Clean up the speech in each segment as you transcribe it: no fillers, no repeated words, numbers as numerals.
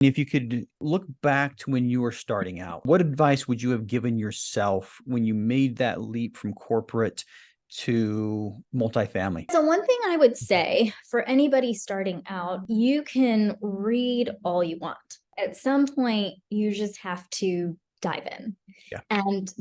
If you could look back to when you were starting out, what advice would you have given yourself when you made that leap from corporate to multifamily? So one thing I would say for anybody starting out, you can read all you want. At some point, you just have to dive in. Yeah. And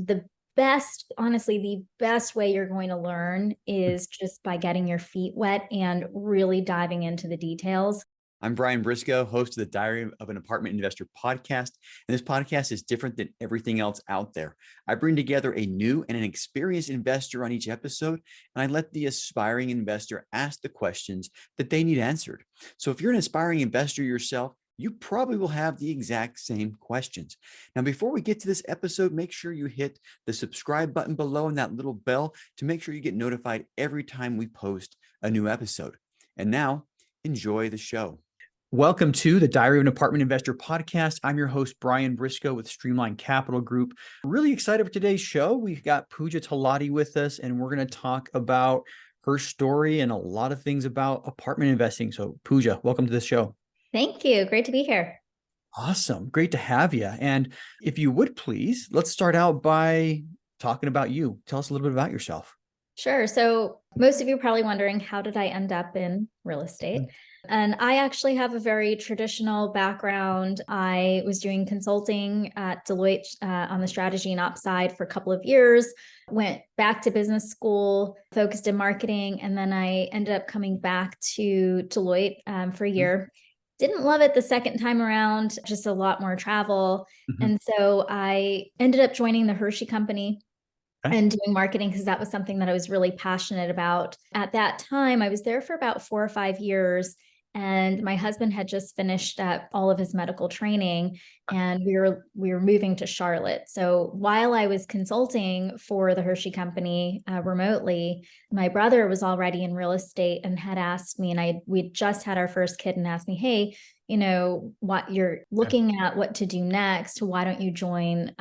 honestly, the best way you're going to learn is just by getting your feet wet and really diving into the details. I'm Brian Briscoe, host of the Diary of an Apartment Investor podcast. And this podcast is different than everything else out there. I bring together a new and an experienced investor on each episode, and I let the aspiring investor ask the questions that they need answered. So if you're an aspiring investor yourself, you probably will have the exact same questions. Now, before we get to this episode, make sure you hit the subscribe button below and that little bell to make sure you get notified every time we post a new episode. And now, enjoy the show. Welcome to the Diary of an Apartment Investor podcast. I'm your host, Brian Briscoe with Streamline Capital Group. Really excited for today's show. We've got Puja Talati with us, and we're going to talk about her story and a lot of things about apartment investing. So Puja, welcome to the show. Thank you. Great to be here. Awesome. Great to have you. And if you would please, let's start out by talking about you. Tell us a little bit about yourself. Sure. So most of you are probably wondering, how did I end up in real estate? And I actually have a very traditional background. I was doing consulting at Deloitte on the strategy and ops side for a couple of years, went back to business school, focused in marketing, and then I ended up coming back to Deloitte for a year. Didn't love it the second time around, just a lot more travel. And so I ended up joining the Hershey company and doing marketing because that was something that I was really passionate about. At that time, I was there for about 4 or 5 years, and my husband had just finished up all of his medical training, and we were moving to Charlotte. So while I was consulting for the Hershey company remotely, my brother was already in real estate and had asked me, and we just had our first kid, and asked me, hey, what you're looking at, what to do next, why don't you join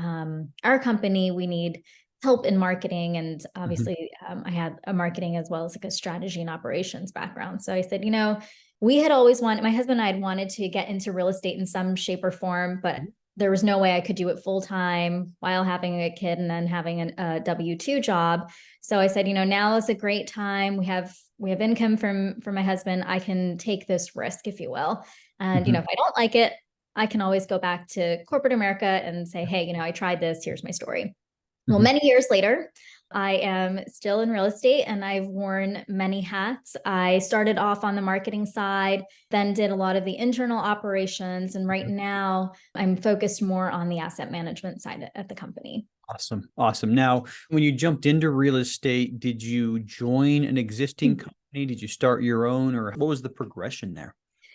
our company? We need help in marketing. And obviously I had a marketing as well as like a strategy and operations background. So I said, my husband and I had wanted to get into real estate in some shape or form, but there was no way I could do it full time while having a kid and then having a W-2 job. So I said, now is a great time. We have income from my husband. I can take this risk, if you will. And, if I don't like it, I can always go back to corporate America and say, hey, I tried this. Here's my story. Well, many years later, I am still in real estate and I've worn many hats. I started off on the marketing side, then did a lot of the internal operations. And right now I'm focused more on the asset management side at the company. Awesome. Awesome. Now, when you jumped into real estate, did you join an existing company? Did you start your own, or what was the progression there?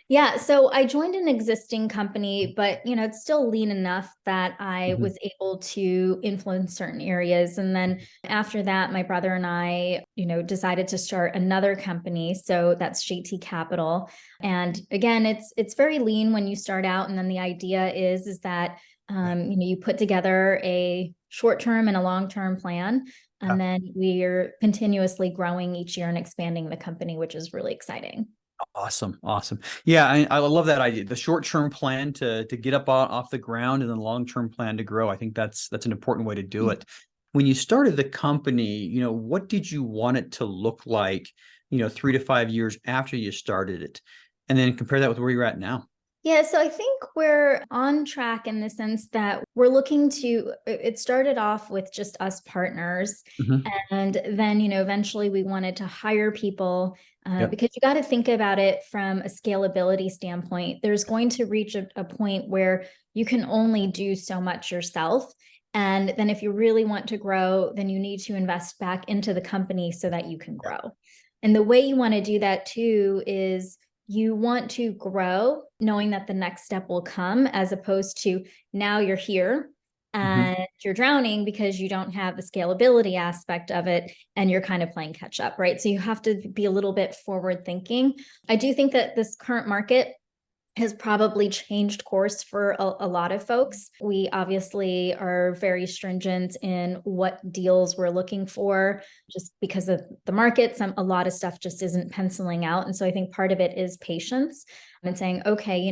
Yeah, so I joined an existing company, but it's still lean enough that I was able to influence certain areas. And then after that, my brother and I, decided to start another company. So that's JT Capital. And again, it's very lean when you start out. And then the idea is that you put together a short-term and a long-term plan. And then we're continuously growing each year and expanding the company, which is really exciting. Awesome. Awesome. Yeah. I love that idea. The short-term plan to get up off the ground and the long-term plan to grow. I think that's an important way to do it. When you started the company, what did you want it to look like, 3 to 5 years after you started it? And then compare that with where you're at now. Yeah, so I think we're on track in the sense that it started off with just us partners. And then, eventually we wanted to hire people because you got to think about it from a scalability standpoint. There's going to reach a point where you can only do so much yourself. And then if you really want to grow, then you need to invest back into the company so that you can grow. And the way you want to do that too is you want to grow knowing that the next step will come, as opposed to now you're here and you're drowning because you don't have the scalability aspect of it and you're kind of playing catch up, right? So you have to be a little bit forward thinking. I do think that this current market has probably changed course for a lot of folks. We obviously are very stringent in what deals we're looking for just because of the market. A lot of stuff just isn't penciling out. And so I think part of it is patience and saying, okay,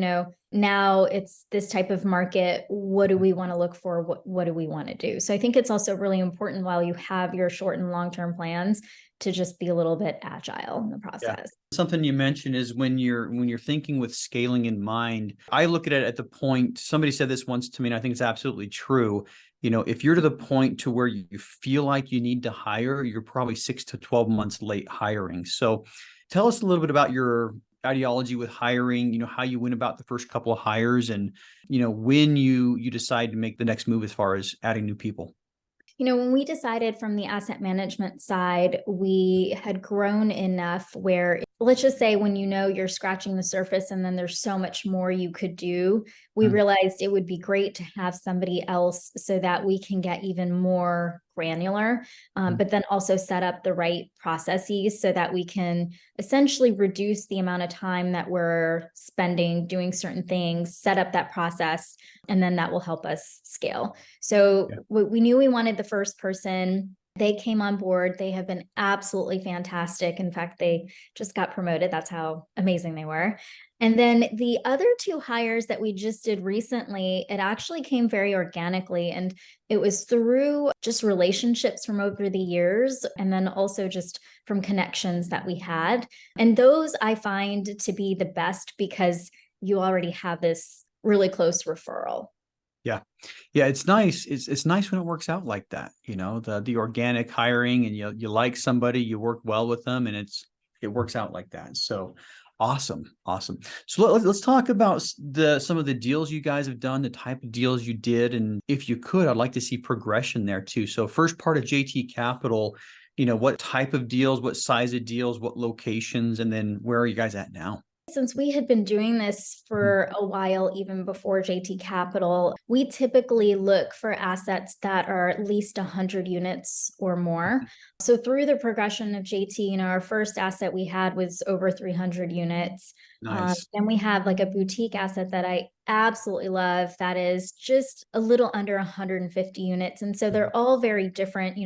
now it's this type of market. What do we want to look for? What do we want to do? So I think it's also really important while you have your short and long-term plans to just be a little bit agile in the process. Yeah. Something you mentioned is when you're thinking with scaling in mind, I look at it at the point, somebody said this once to me, and I think it's absolutely true. If you're to the point to where you feel like you need to hire, you're probably 6 to 12 months late hiring. So tell us a little bit about your ideology with hiring, how you went about the first couple of hires and, when you decide to make the next move as far as adding new people. When we decided from the asset management side, we had grown enough where, let's just say, when you're scratching the surface and then there's so much more you could do, we realized it would be great to have somebody else so that we can get even more granular, but then also set up the right processes so that we can essentially reduce the amount of time that we're spending doing certain things, set up that process, and then that will help us scale. So we knew we wanted the first person. They came on board. They have been absolutely fantastic. In fact, they just got promoted. That's how amazing they were. And then the other two hires that we just did recently, it actually came very organically. And it was through just relationships from over the years, and then also just from connections that we had. And those I find to be the best because you already have this really close referral. Yeah. Yeah. It's nice. It's nice when it works out like that, the organic hiring, and you like somebody, you work well with them, and it works out like that. So awesome. Awesome. So let's talk about some of the deals you guys have done, the type of deals you did. And if you could, I'd like to see progression there too. So first part of JT Capital, what type of deals, what size of deals, what locations, and then where are you guys at now? Since we had been doing this for a while, even before JT Capital, we typically look for assets that are at least 100 units or more. So through the progression of JT, our first asset we had was over 300 units. Nice. Then we have like a boutique asset that I absolutely love that is just a little under 150 units. And so they're all very different.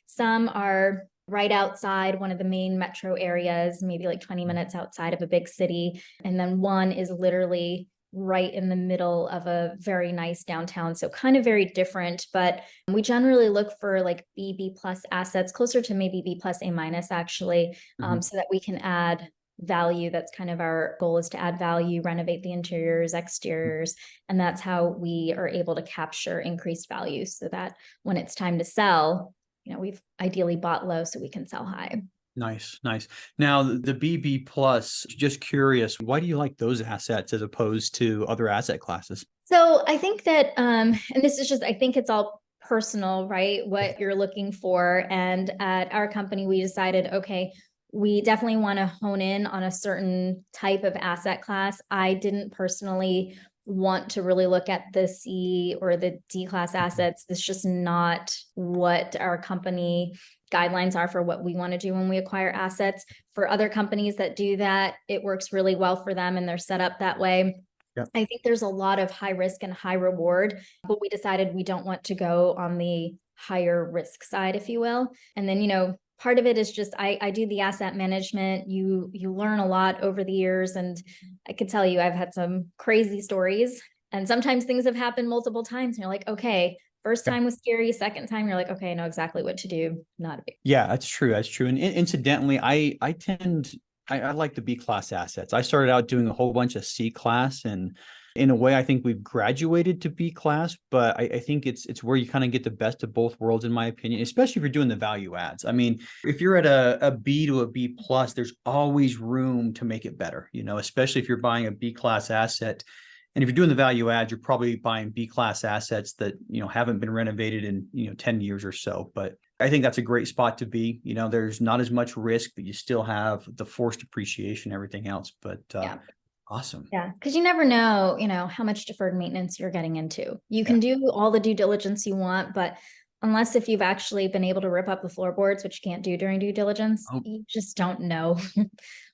Some are right outside one of the main metro areas, maybe like 20 minutes outside of a big city. And then one is literally right in the middle of a very nice downtown. So kind of very different, but we generally look for like B plus assets, closer to maybe B plus A minus actually, so that we can add value. That's kind of our goal, is to add value, renovate the interiors, exteriors. And that's how we are able to capture increased value so that when it's time to sell, we've ideally bought low so we can sell high. Nice, nice. Now, the BB plus, just curious, why do you like those assets as opposed to other asset classes? So I think that, and this is just, I think it's all personal, right? What you're looking for. And at our company, we decided, okay, we definitely want to hone in on a certain type of asset class. I didn't personally want to really look at the C or the D class assets. It's just not what our company guidelines are for what we want to do when we acquire assets. For other companies that do that, it works really well for them and they're set up that way. Yep. I think there's a lot of high risk and high reward, but we decided we don't want to go on the higher risk side, if you will. And then, part of it is just I do the asset management. You learn a lot over the years, and I could tell you I've had some crazy stories, and sometimes things have happened multiple times. And you're like, okay, first time was scary. Second time, you're like, okay, I know exactly what to do. Not a big. Yeah, that's true. That's true. And incidentally, I like the B class assets. I started out doing a whole bunch of C class, and in a way, I think we've graduated to B class, but I think it's where you kind of get the best of both worlds, in my opinion, especially if you're doing the value adds. I mean, if you're at a B to a B plus, there's always room to make it better, especially if you're buying a B class asset. And if you're doing the value add, you're probably buying B class assets that, haven't been renovated in, 10 years or so. But I think that's a great spot to be. There's not as much risk, but you still have the forced appreciation, everything else. But awesome. Yeah. Because you never know, how much deferred maintenance you're getting into. You can do all the due diligence you want, but unless if you've actually been able to rip up the floorboards, which you can't do during due diligence, you just don't know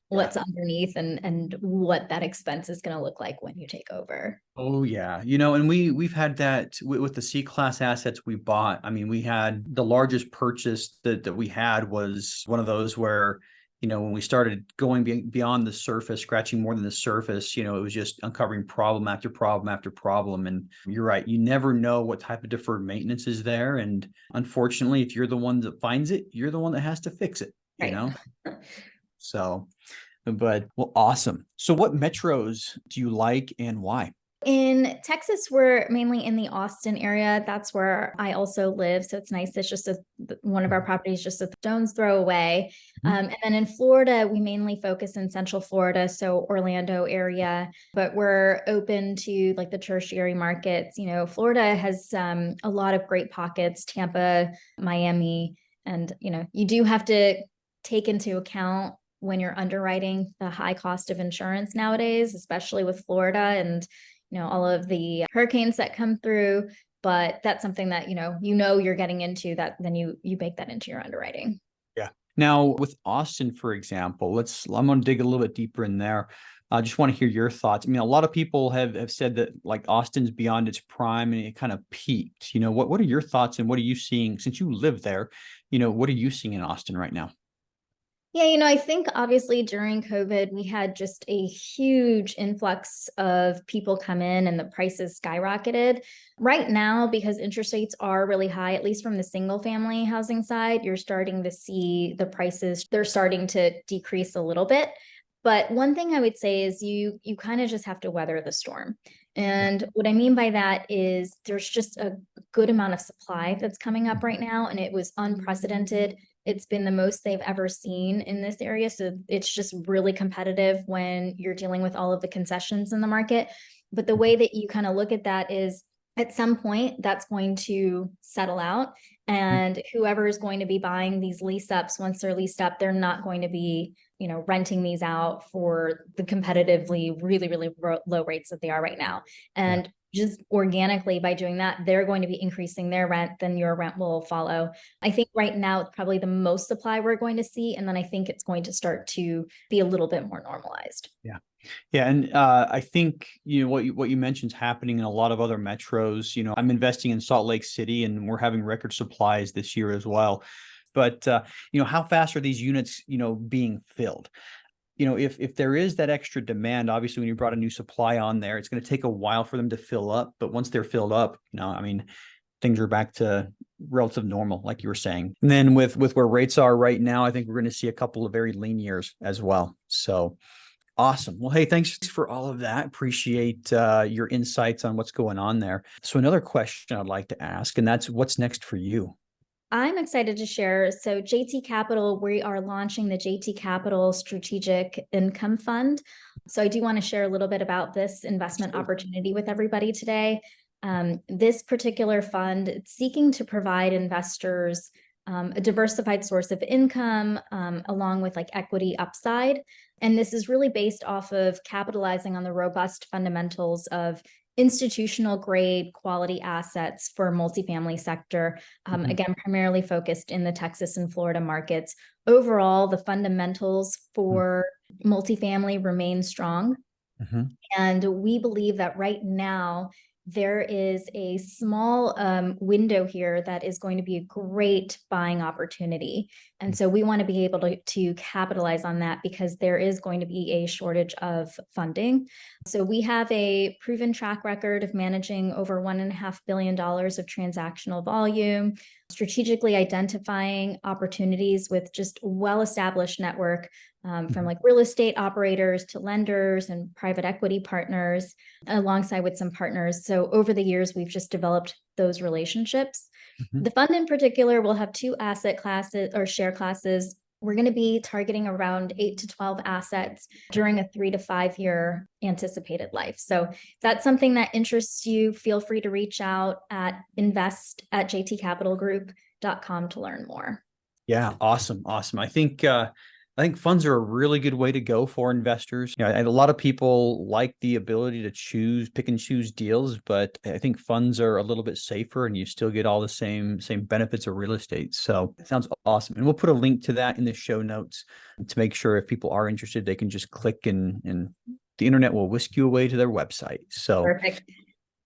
what's underneath and what that expense is going to look like when you take over. Oh yeah. And we've had that with the C-class assets we bought. I mean, we had the largest purchase that we had was one of those where, when we started going beyond the surface, scratching more than the surface, it was just uncovering problem after problem after problem. And you're right, you never know what type of deferred maintenance is there. And unfortunately, if you're the one that finds it, you're the one that has to fix it, Right. So, but well, awesome. So what metros do you like and why? In Texas, we're mainly in the Austin area. That's where I also live. So it's nice. It's just one of our properties just a stone's throw away. And then in Florida, we mainly focus in Central Florida, so Orlando area, but we're open to like the tertiary markets. Florida has a lot of great pockets, Tampa, Miami, and, you do have to take into account when you're underwriting the high cost of insurance nowadays, especially with Florida and all of the hurricanes that come through. But that's something that, you're getting into that, then you bake that into your underwriting. Yeah. Now with Austin, for example, I'm going to dig a little bit deeper in there. I just want to hear your thoughts. I mean, a lot of people have said that like Austin's beyond its prime and it kind of peaked. What are your thoughts and what are you seeing since you live there? What are you seeing in Austin right now? Yeah, I think obviously during COVID, we had just a huge influx of people come in and the prices skyrocketed. Right now, because interest rates are really high, at least from the single family housing side, you're starting to see the prices, they're starting to decrease a little bit. But one thing I would say is you kind of just have to weather the storm. And what I mean by that is there's just a good amount of supply that's coming up right now, and it was unprecedented. It's been the most they've ever seen in this area. So it's just really competitive when you're dealing with all of the concessions in the market. But the way that you kind of look at that is at some point that's going to settle out. And whoever is going to be buying these lease ups, once they're leased up, they're not going to be, renting these out for the competitively really, really low rates that they are right now. And just organically by doing that, they're going to be increasing their rent, then your rent will follow. I think right now it's probably the most supply we're going to see. And then I think it's going to start to be a little bit more normalized. Yeah. Yeah. And I think, what you mentioned is happening in a lot of other metros. I'm investing in Salt Lake City and we're having record supplies this year as well. But, how fast are these units, being filled? If there is that extra demand, obviously when you brought a new supply on there, it's going to take a while for them to fill up. But once they're filled up, I mean, things are back to relative normal, like you were saying. And then with where rates are right now, I think we're going to see a couple of very lean years as well. So awesome. Well, hey, thanks for all of that. Appreciate your insights on what's going on there. So another question I'd like to ask, and that's what's next for you? I'm excited to share. So JT Capital, we are launching the JT Capital Strategic Income Fund. So I do want to share a little bit about this investment opportunity with everybody today. This particular fund, it's seeking to provide investors a diversified source of income along with like equity upside. And this is really based off of capitalizing on the robust fundamentals of institutional grade quality assets for multifamily sector, again, primarily focused in the Texas and Florida markets. Overall, the fundamentals for multifamily remain strong. And we believe that right now, there is a small window here that is going to be a great buying opportunity. And so we want to be able to capitalize on that because there is going to be a shortage of funding. So we have a proven track record of managing over $1.5 billion of transactional volume, strategically identifying opportunities with just well-established network from like real estate operators to lenders and private equity partners, alongside with some partners. So over the years, we've just developed those relationships. The fund in particular will have 2 asset classes or share classes. We're going to be targeting around 8 to 12 assets during a 3 to 5 year anticipated life. So if that's something that interests you, feel free to reach out at invest@jtcapitalgroup.com to learn more. Yeah. Awesome. I think, I think funds are a really good way to go for investors. And a lot of people like the ability to pick and choose deals, but I think funds are a little bit safer and you still get all the same benefits of real estate. So it sounds awesome. And we'll put a link to that in the show notes to make sure if people are interested, they can just click and the internet will whisk you away to their website. So Perfect.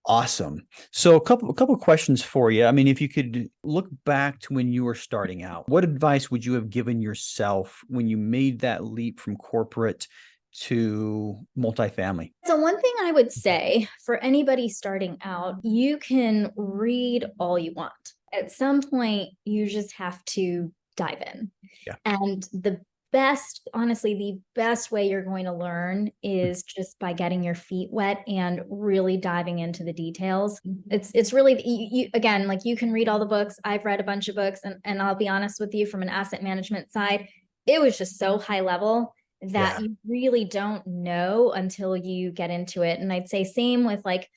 awesome. So a couple of questions for you. I mean, if you could look back to when you were starting out, what advice would you have given yourself when you made that leap from corporate to multifamily? So one thing I would say for anybody starting out, you can read all you want. At some point, you just have to dive in. Yeah. And honestly, the best way you're going to learn is just by getting your feet wet and really diving into the details. It's really, again, like you can read all the books. I've read a bunch of books, and I'll be honest with you, from an asset management side, it was just so high level that you really don't know until you get into it. And I'd say same with, like,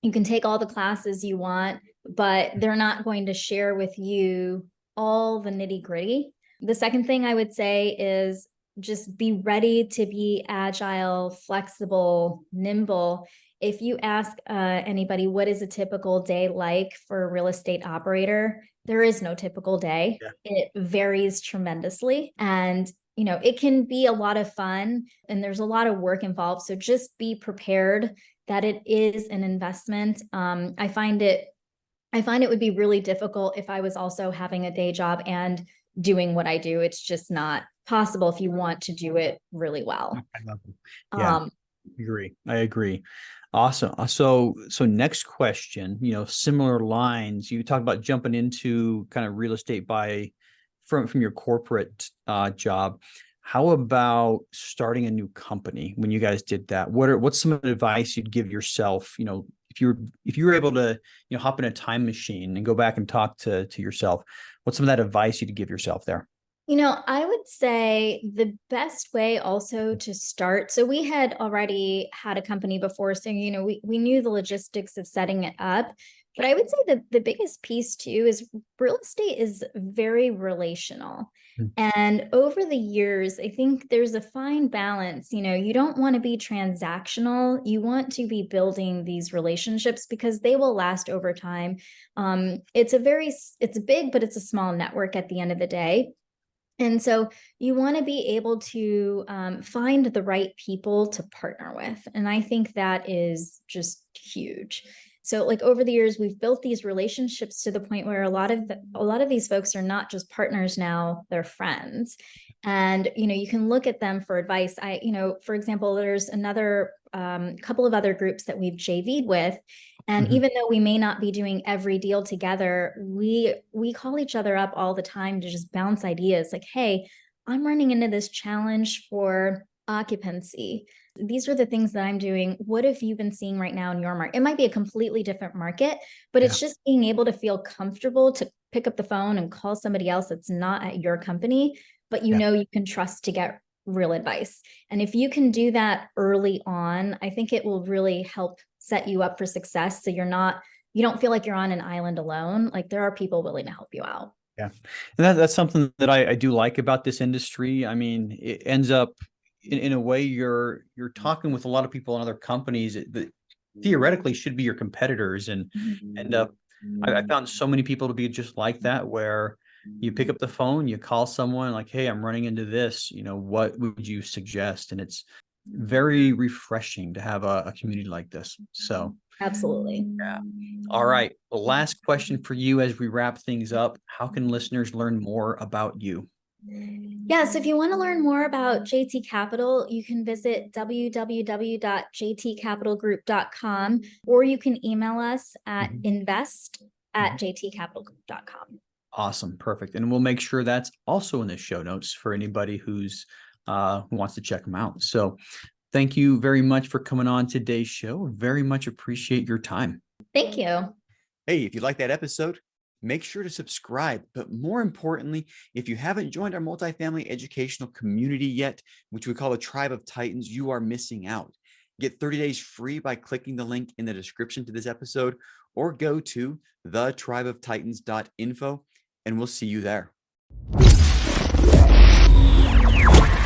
you can take all the classes you want, but they're not going to share with you all the nitty gritty. The second thing I would say is just be ready to be agile, flexible, nimble. If you ask anybody, what is a typical day like for a real estate operator? There is no typical day. Yeah. It varies tremendously. And it can be a lot of fun and there's a lot of work involved. So just be prepared that it is an investment. I find it would be really difficult if I was also having a day job and doing what I do. It's just not possible if you want to do it really well. Yeah, I agree. Awesome. So next question, similar lines, you talk about jumping into kind of real estate from your corporate job. How about starting a new company when you guys did that? What's some advice you'd give yourself, if you were able to, hop in a time machine and go back and talk to yourself, what's some of that advice you'd give yourself there? I would say the best way also to start. So we had already had a company before, so we knew the logistics of setting it up. But I would say that the biggest piece too is real estate is very relational. And over the years, I think there's a fine balance. You don't want to be transactional. You want to be building these relationships because they will last over time. It's big, but it's a small network at the end of the day. And so you want to be able to find the right people to partner with. And I think that is just huge. So like over the years, we've built these relationships to the point where a lot of these folks are not just partners now, they're friends. And, you can look at them for advice. For example, there's another couple of other groups that we've JV'd with. And even though we may not be doing every deal together, we call each other up all the time to just bounce ideas like, hey, I'm running into this challenge for occupancy. These are the things that I'm doing. What have you been seeing right now in your market? It might be a completely different market, but it's just being able to feel comfortable to pick up the phone and call somebody else that's not at your company, but you can trust to get real advice. And if you can do that early on, I think it will really help set you up for success. So you don't feel like you're on an island alone. Like there are people willing to help you out. Yeah. And that's something that I do like about this industry. I mean, it ends up in a way you're talking with a lot of people in other companies that theoretically should be your competitors and end up, I found so many people to be just like that, where you pick up the phone, you call someone like, hey, I'm running into this, what would you suggest? And it's very refreshing to have a community like this. So absolutely. Yeah. All right. The last question for you as we wrap things up, how can listeners learn more about you? Yeah, so if you want to learn more about JT Capital, you can visit www.jtcapitalgroup.com, or you can email us at invest@jtcapitalgroup.com. Awesome. Perfect. And we'll make sure that's also in the show notes for anybody who wants to check them out. So thank you very much for coming on today's show. Very much appreciate your time. Thank you. Hey, if you like that episode, make sure to subscribe. But more importantly, if you haven't joined our multifamily educational community yet, which we call a Tribe of Titans, you are missing out. Get 30 days free by clicking the link in the description to this episode, or go to thetribeoftitans.info, and we'll see you there. you.